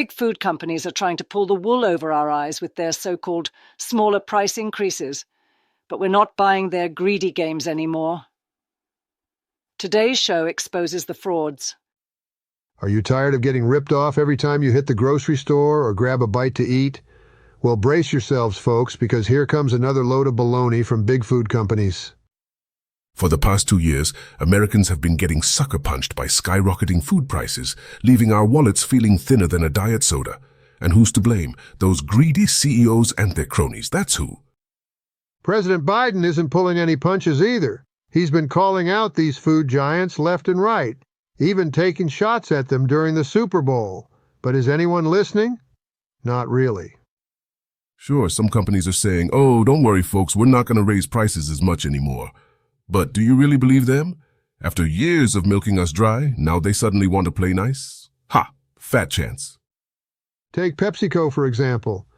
Big food companies are trying to pull the wool over our eyes with their so-called smaller price increases, but we're not buying their greedy games anymore. Today's show exposes the frauds. Are you tired of getting ripped off every time you hit the grocery store or grab a bite to eat? Well, brace yourselves, folks, because here comes another load of baloney from big food companies. For the past 2 years, Americans have been getting sucker punched by skyrocketing food prices, leaving our wallets feeling thinner than a diet soda. And who's to blame? Those greedy CEOs and their cronies, that's who. President Biden isn't pulling any punches either. He's been calling out these food giants left and right, even taking shots at them during the Super Bowl. But is anyone listening? Not really. Sure, some companies are saying, oh, don't worry, folks, we're not going to raise prices as much anymore. But do you really believe them? After years of milking us dry, now they suddenly want to play nice? Ha! Fat chance. Take PepsiCo, for example.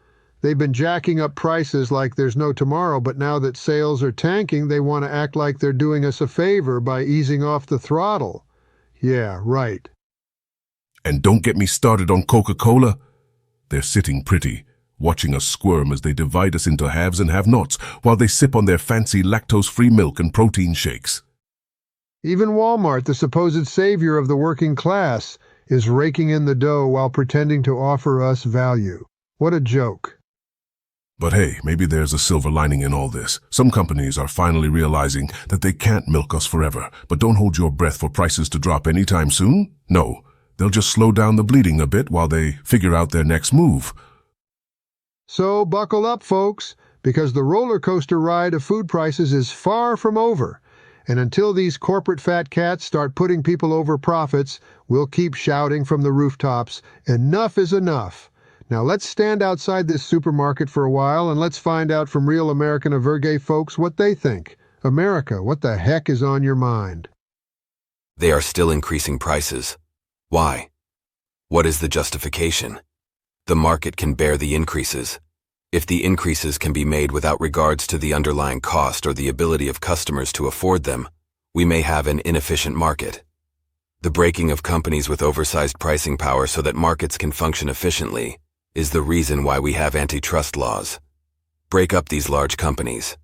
They've been jacking up prices like there's no tomorrow, but now that sales are tanking, they want to act like they're doing us a favor by easing off the throttle. Yeah, right. And don't get me started on Coca-Cola. They're sitting pretty, watching us squirm as they divide us into haves and have-nots while they sip on their fancy lactose-free milk and protein shakes. Even Walmart, the supposed savior of the working class, is raking in the dough while pretending to offer us value. What a joke. But hey, maybe there's a silver lining in all this. Some companies are finally realizing that they can't milk us forever, but don't hold your breath for prices to drop anytime soon. No, they'll just slow down the bleeding a bit while they figure out their next move. So buckle up, folks, because the roller coaster ride of food prices is far from over. And until these corporate fat cats start putting people over profits, we'll keep shouting from the rooftops, enough is enough. Now let's stand outside this supermarket for a while and let's find out from real American Averge folks what they think. America, what the heck is on your mind? They are still increasing prices. Why? What is the justification? The market can bear the increases. If the increases can be made without regards to the underlying cost or the ability of customers to afford them, we may have an inefficient market. The breaking of companies with oversized pricing power so that markets can function efficiently is the reason why we have antitrust laws. Break up these large companies.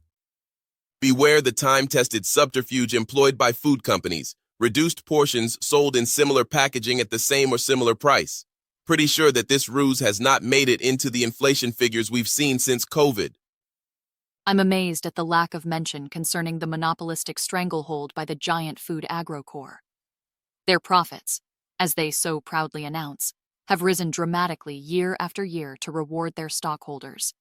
Beware the time-tested subterfuge employed by food companies. Reduced portions sold in similar packaging at the same or similar price. Pretty sure that this ruse has not made it into the inflation figures we've seen since COVID. I'm amazed at the lack of mention concerning the monopolistic stranglehold by the giant food agrocorps. Their profits, as they so proudly announce, have risen dramatically year after year to reward their stockholders,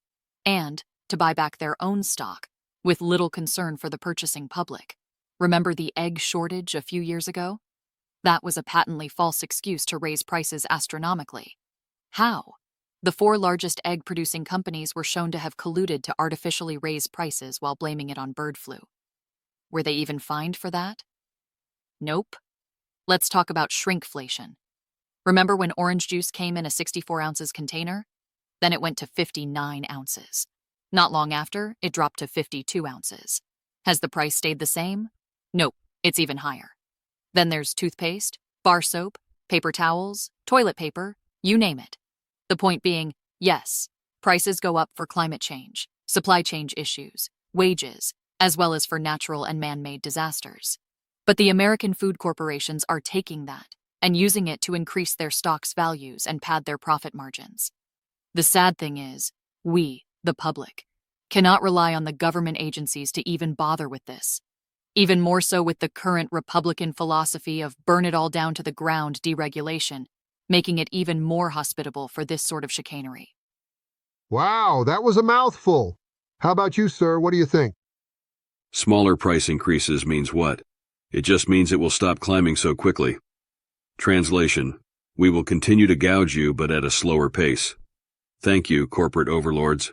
and to buy back their own stock, with little concern for the purchasing public. Remember the egg shortage a few years ago? That was a patently false excuse to raise prices astronomically. How? The 4 largest egg-producing companies were shown to have colluded to artificially raise prices while blaming it on bird flu. Were they even fined for that? Nope. Let's talk about shrinkflation. Remember when orange juice came in a 64 ounces container? Then it went to 59 ounces. Not long after, it dropped to 52 ounces. Has the price stayed the same? Nope, it's even higher. Then there's toothpaste, bar soap, paper towels, toilet paper, you name it. The point being, yes, prices go up for climate change, supply chain issues, wages, as well as for natural and man-made disasters. But the American food corporations are taking that and using it to increase their stock's values and pad their profit margins. The sad thing is, we, the public, cannot rely on the government agencies to even bother with this. Even more so with the current Republican philosophy of burn it all down to the ground deregulation, making it even more hospitable for this sort of chicanery. Wow, that was a mouthful. How about you, sir? What do you think? Smaller price increases means what? It just means it will stop climbing so quickly. Translation: we will continue to gouge you, but at a slower pace. Thank you, corporate overlords.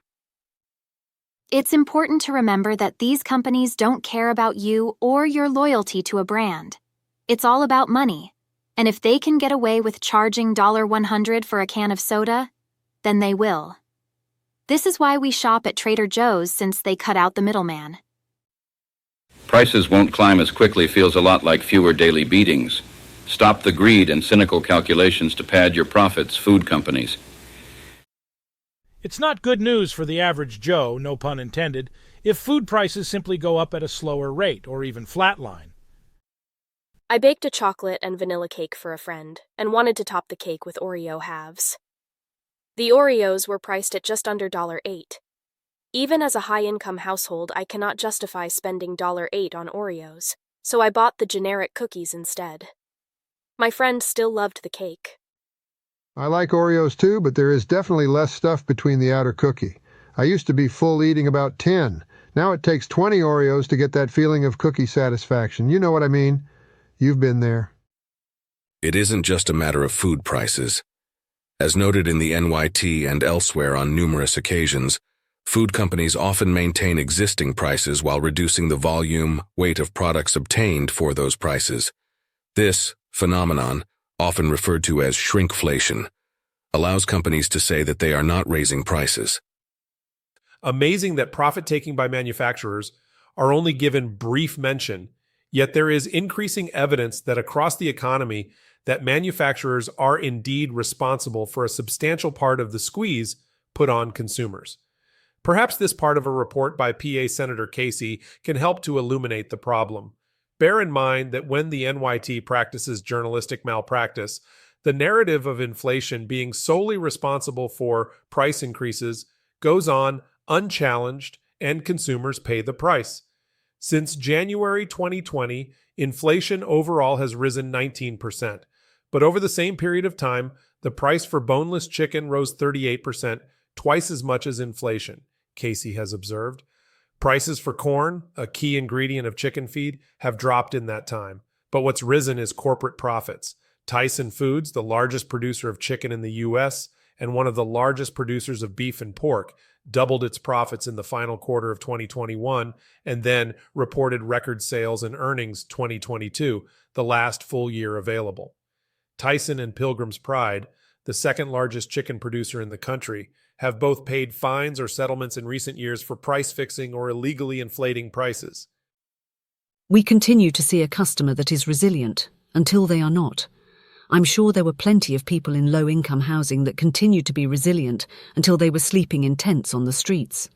It's important to remember that these companies don't care about you or your loyalty to a brand. It's all about money. And if they can get away with charging $100 for a can of soda, then they will. This is why we shop at Trader Joe's, since they cut out the middleman. Prices won't climb as quickly feels a lot like fewer daily beatings. Stop the greed and cynical calculations to pad your profits, food companies. It's not good news for the average Joe, no pun intended, if food prices simply go up at a slower rate or even flatline. I baked a chocolate and vanilla cake for a friend and wanted to top the cake with Oreo halves. The Oreos were priced at just under $8. Even as a high-income household, I cannot justify spending $8 on Oreos, so I bought the generic cookies instead. My friend still loved the cake. I like Oreos too, but there is definitely less stuff between the outer cookie. I used to be full eating about 10. Now it takes 20 Oreos to get that feeling of cookie satisfaction. You know what I mean? You've been there. It isn't just a matter of food prices. As noted in the NYT and elsewhere on numerous occasions, food companies often maintain existing prices while reducing the volume, weight of products obtained for those prices. This phenomenon, often referred to as shrinkflation, allows companies to say that they are not raising prices. Amazing that profit-taking by manufacturers are only given brief mention, yet there is increasing evidence that across the economy that manufacturers are indeed responsible for a substantial part of the squeeze put on consumers. Perhaps this part of a report by PA Senator Casey can help to illuminate the problem. Bear in mind that when the NYT practices journalistic malpractice, the narrative of inflation being solely responsible for price increases goes on unchallenged and consumers pay the price. Since January 2020, inflation overall has risen 19%, but over the same period of time, the price for boneless chicken rose 38%, twice as much as inflation, Casey has observed. Prices for corn, a key ingredient of chicken feed, have dropped in that time, but what's risen is corporate profits. Tyson Foods, the largest producer of chicken in the U.S. and one of the largest producers of beef and pork, doubled its profits in the final quarter of 2021 and then reported record sales and earnings 2022, the last full year available. Tyson and Pilgrim's Pride, the second largest chicken producer in the country, have both paid fines or settlements in recent years for price fixing or illegally inflating prices. We continue to see a customer that is resilient until they are not. I'm sure there were plenty of people in low-income housing that continued to be resilient until they were sleeping in tents on the streets.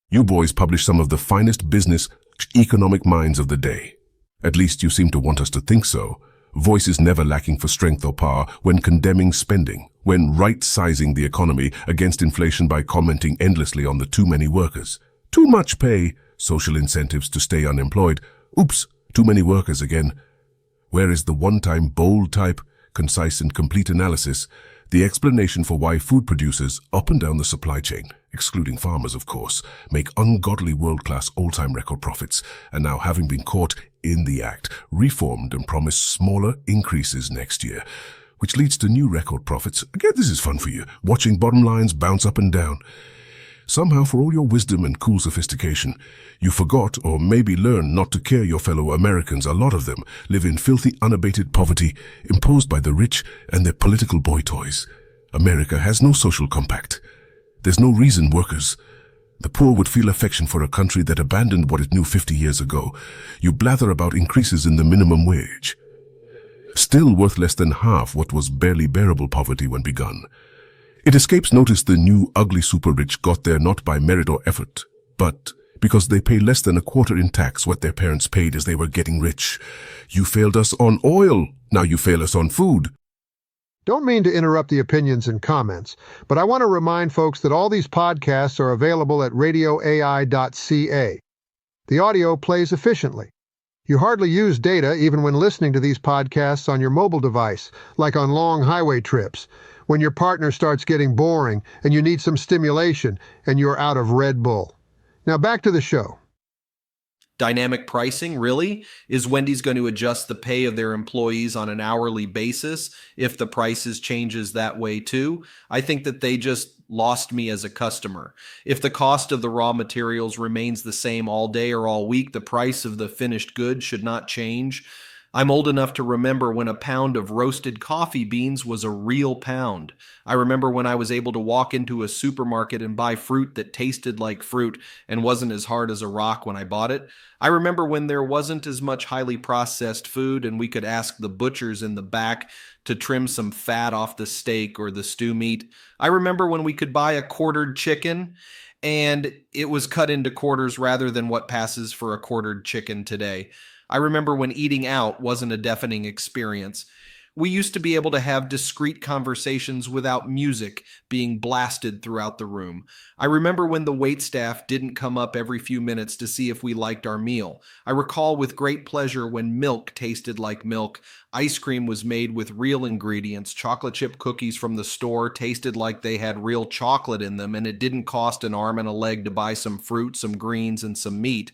You boys publish some of the finest business, economic minds of the day. At least you seem to want us to think so. Voice is never lacking for strength or power when condemning spending, when right-sizing the economy against inflation by commenting endlessly on the too many workers. Too much pay, social incentives to stay unemployed. Oops, too many workers again. Where is the one-time, bold-type, concise and complete analysis, the explanation for why food producers up and down the supply chain, excluding farmers of course, make ungodly world-class all-time record profits, and now having been caught in the act, reformed and promise smaller increases next year, which leads to new record profits. Again, this is fun for you, watching bottom lines bounce up and down. Somehow, for all your wisdom and cool sophistication, you forgot or maybe learned not to care your fellow Americans. A lot of them live in filthy, unabated poverty imposed by the rich and their political boy toys. America has no social compact. There's no reason the poor would feel affection for a country that abandoned what it knew 50 years ago. You blather about increases in the minimum wage. Still worth less than half what was barely bearable poverty when begun. It escapes notice the new ugly super-rich got there not by merit or effort, but because they pay less than a quarter in tax what their parents paid as they were getting rich. You failed us on oil, now you fail us on food. Don't mean to interrupt the opinions and comments, but I want to remind folks that all these podcasts are available at radioai.ca. The audio plays efficiently. You hardly use data even when listening to these podcasts on your mobile device, like on long highway trips, when your partner starts getting boring and you need some stimulation and you're out of Red Bull. Now back to the show. Dynamic pricing, really? Is Wendy's going to adjust the pay of their employees on an hourly basis if the prices changes that way too? I think that they just lost me as a customer. If the cost of the raw materials remains the same all day or all week, the price of the finished good should not change. I'm old enough to remember when a pound of roasted coffee beans was a real pound. I remember when I was able to walk into a supermarket and buy fruit that tasted like fruit and wasn't as hard as a rock when I bought it. I remember when there wasn't as much highly processed food and we could ask the butchers in the back to trim some fat off the steak or the stew meat. I remember when we could buy a quartered chicken and it was cut into quarters rather than what passes for a quartered chicken today. I remember when eating out wasn't a deafening experience. We used to be able to have discreet conversations without music being blasted throughout the room. I remember when the waitstaff didn't come up every few minutes to see if we liked our meal. I recall with great pleasure when milk tasted like milk, ice cream was made with real ingredients, chocolate chip cookies from the store tasted like they had real chocolate in them, and it didn't cost an arm and a leg to buy some fruit, some greens, and some meat.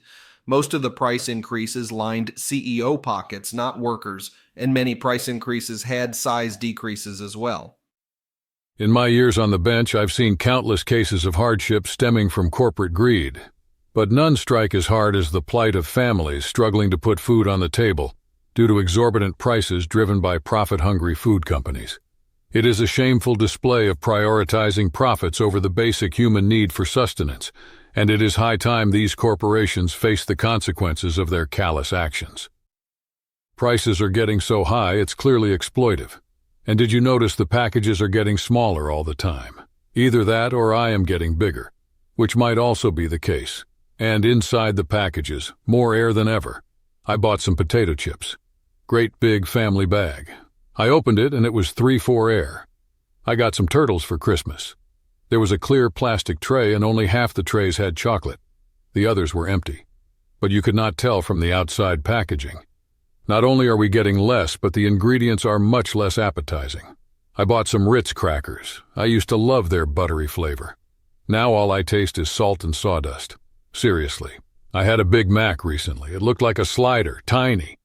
Most of the price increases lined CEO pockets, not workers, and many price increases had size decreases as well. In my years on the bench, I've seen countless cases of hardship stemming from corporate greed, but none strike as hard as the plight of families struggling to put food on the table due to exorbitant prices driven by profit-hungry food companies. It is a shameful display of prioritizing profits over the basic human need for sustenance, and it is high time these corporations face the consequences of their callous actions. Prices are getting so high it's clearly exploitive. And did you notice the packages are getting smaller all the time? Either that or I am getting bigger, which might also be the case. And inside the packages, more air than ever. I bought some potato chips. Great big family bag. I opened it and it was 3-4 air. I got some turtles for Christmas. There was a clear plastic tray and only half the trays had chocolate. The others were empty. But you could not tell from the outside packaging. Not only are we getting less, but the ingredients are much less appetizing. I bought some Ritz crackers. I used to love their buttery flavor. Now all I taste is salt and sawdust. Seriously. I had a Big Mac recently. It looked like a slider, tiny.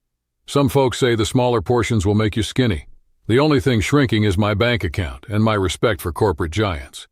Some folks say the smaller portions will make you skinny. The only thing shrinking is my bank account and my respect for corporate giants.